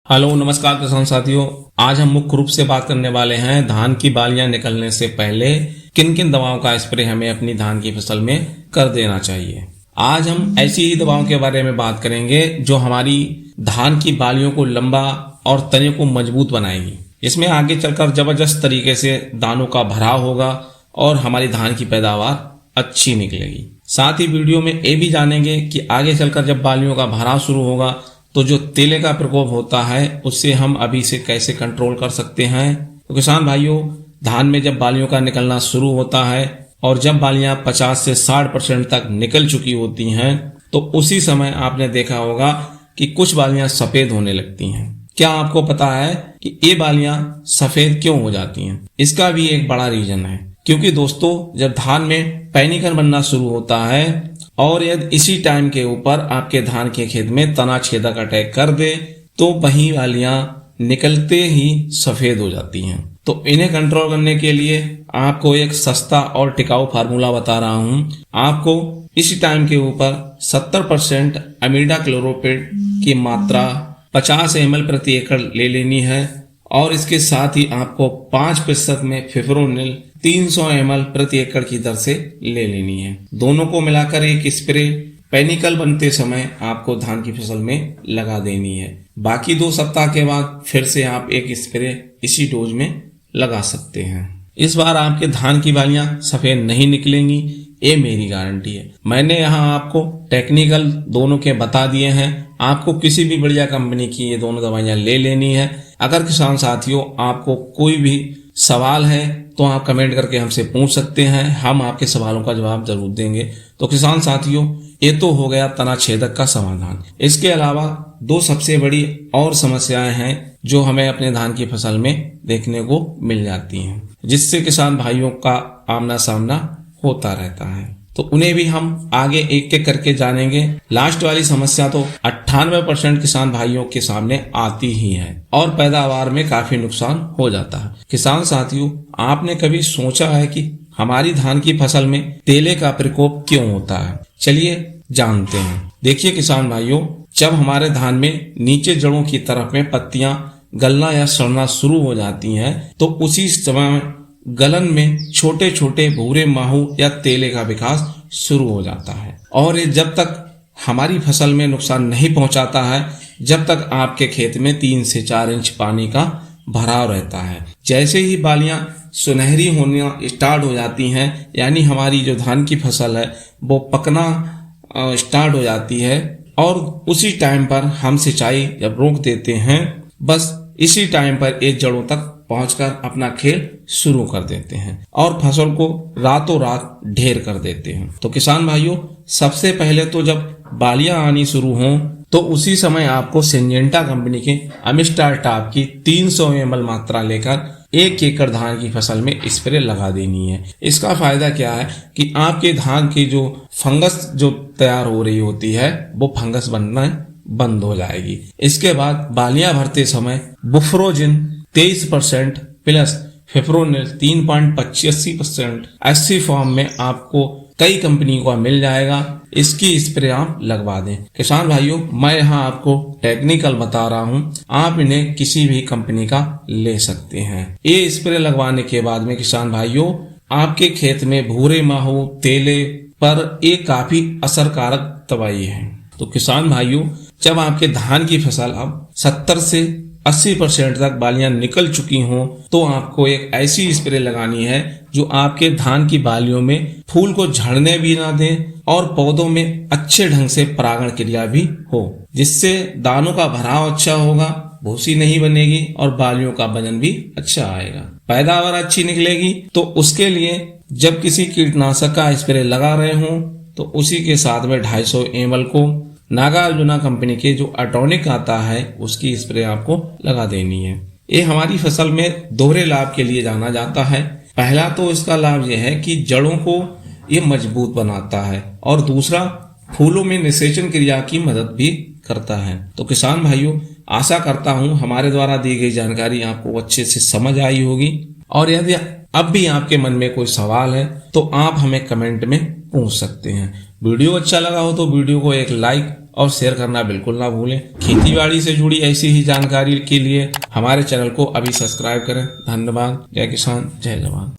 Hello नमस्कार किसान साथियों। आज हम मुख्य रूप से बात करने वाले हैं धान की बालियां निकलने से पहले किन किन दवाओं का स्प्रे हमें अपनी धान की फसल में कर देना चाहिए। आज हम ऐसी ही दवाओं के बारे में बात करेंगे जो हमारी धान की बालियों को लंबा और तने को मजबूत बनाएगी। इसमें आगे चलकर जबरदस्त तरीके से दानों का भराव होगा और हमारी धान की पैदावार अच्छी निकलेगी। साथ ही वीडियो में ये भी जानेंगे कि आगे चलकर जब बालियों का भराव शुरू होगा तो जो तेले का प्रकोप होता है उससे हम अभी से कैसे कंट्रोल कर सकते हैं। तो किसान भाइयों, धान में जब बालियों का निकलना शुरू होता है और जब बालियां 50 से 60% तक निकल चुकी होती हैं तो उसी समय आपने देखा होगा कि कुछ बालियां सफेद होने लगती हैं। क्या आपको पता है कि ये बालियां सफेद क्यों हो जाती हैं? इसका भी एक बड़ा रीजन है, क्योंकि दोस्तों जब धान में पैनिकन बनना शुरू होता है और यदि इसी टाइम के ऊपर आपके धान के खेत में तना छेदक अटैक कर दे तो वही बालियां निकलते ही सफेद हो जाती हैं। तो इन्हें कंट्रोल करने के लिए आपको एक सस्ता और टिकाऊ फार्मूला बता रहा हूं। आपको इसी टाइम के ऊपर 70% इमिडाक्लोप्रिड की मात्रा 50 ml प्रति एकड़ ले लेनी है और इसके साथ ही आपको 5% में फिप्रोनिल 300 ml प्रति एकड़ की दर से ले लेनी है। दोनों को मिलाकर एक स्प्रे पैनिकल बनते समय आपको धान की फसल में लगा देनी है। बाकी 2 सप्ताह के बाद फिर से आप एक स्प्रे इसी डोज में लगा सकते हैं। इस बार आपके धान की बालियां सफेद नहीं निकलेंगी, ये मेरी गारंटी है। मैंने यहाँ आपको टेक्निकल दोनों के बता दिए हैं। आपको किसी भी बढ़िया कंपनी की ये दोनों दवाइयां ले लेनी है। अगर किसान साथियों आपको कोई भी सवाल है तो आप कमेंट करके हमसे पूछ सकते हैं, हम आपके सवालों का जवाब जरूर देंगे। तो किसान साथियों, ये तो हो गया तना छेदक का समाधान। इसके अलावा 2 सबसे बड़ी और समस्याएं हैं जो हमें अपने धान की फसल में देखने को मिल जाती हैं, जिससे किसान भाइयों का आमना सामना होता रहता है। तो उन्हें भी हम आगे एक एक करके जानेंगे। लास्ट वाली समस्या तो 98% किसान भाइयों के सामने आती ही है और पैदावार में काफी नुकसान हो जाता है। किसान साथियों, आपने कभी सोचा है कि हमारी धान की फसल में तेले का प्रकोप क्यों होता है? चलिए जानते हैं। देखिए किसान भाइयों, जब हमारे धान में नीचे जड़ों की तरफ में पत्तियां गलना या सड़ना शुरू हो जाती हैं तो उसी समय गलन में छोटे छोटे भूरे माहू या तेले का विकास शुरू हो जाता है और ये जब तक हमारी फसल में नुकसान नहीं पहुंचाता है जब तक आपके खेत में 3 से 4 इंच पानी का भराव रहता है। जैसे ही बालियां सुनहरी होना स्टार्ट हो जाती हैं, यानी हमारी जो धान की फसल है वो पकना स्टार्ट हो जाती है और उसी टाइम पर हम सिंचाई जब रोक देते हैं, बस इसी टाइम पर ये जड़ों तक पहुंचकर अपना खेल शुरू कर देते हैं और फसल को रातों रात ढेर कर देते हैं। तो किसान भाइयों, सबसे पहले तो जब बालियां आनी शुरू हों तो उसी समय आपको सिंजेंटा कंपनी के अमिस्टार टॉप की 300 ml मात्रा लेकर 1 एकड़ धान की फसल में स्प्रे लगा देनी है। इसका फायदा क्या है कि आपके धान की जो फंगस जो तैयार हो रही होती है वो फंगस बनना बंद हो जाएगी। इसके बाद बालियां भरते समय बुफ्रोजिन 23% प्लस फिप्रोनिल 3.85% ऐसी फॉर्म में आपको कई कंपनी का मिल जाएगा। इसकी स्प्रे आप लगवा दें। किसान भाइयों, मैं यहाँ आपको टेक्निकल बता रहा हूँ, आप इन्हें किसी भी कंपनी का ले सकते हैं। ये स्प्रे लगवाने के बाद में किसान भाइयों, आपके खेत में भूरे माहू तेले पर एक काफी असरकारक दवाई है। तो किसान भाइयों, जब आपके धान की फसल अब 70 से 80% तक बालियां निकल चुकी हों तो आपको एक ऐसी स्प्रे लगानी है जो आपके धान की बालियों में फूल को झड़ने भी ना दे और पौधों में अच्छे ढंग से परागण क्रिया भी हो, जिससे दानों का भराव अच्छा होगा, भूसी नहीं बनेगी और बालियों का वजन भी अच्छा आएगा, पैदावार अच्छी निकलेगी। तो उसके लिए जब किसी कीटनाशक का स्प्रे लगा रहे हों तो उसी के साथ में 250 ml को नागार्जुना कंपनी के जो अटॉनिक आता है उसकी स्प्रे आपको लगा देनी है। ये हमारी फसल में दोहरे लाभ के लिए जाना जाता है। पहला तो इसका लाभ यह है कि जड़ों को ये मजबूत बनाता है और दूसरा फूलों में निषेचन क्रिया की मदद भी करता है। तो किसान भाइयों, आशा करता हूँ हमारे द्वारा दी गई जानकारी आपको अच्छे से समझ आई होगी और यदि अब भी आपके मन में कोई सवाल है तो आप हमें कमेंट में पूछ सकते हैं। वीडियो अच्छा लगा हो तो वीडियो को एक लाइक और शेयर करना बिल्कुल ना भूलें। खेतीबाड़ी से जुड़ी ऐसी ही जानकारी के लिए हमारे चैनल को अभी सब्सक्राइब करें। धन्यवाद। जय किसान, जय जवान।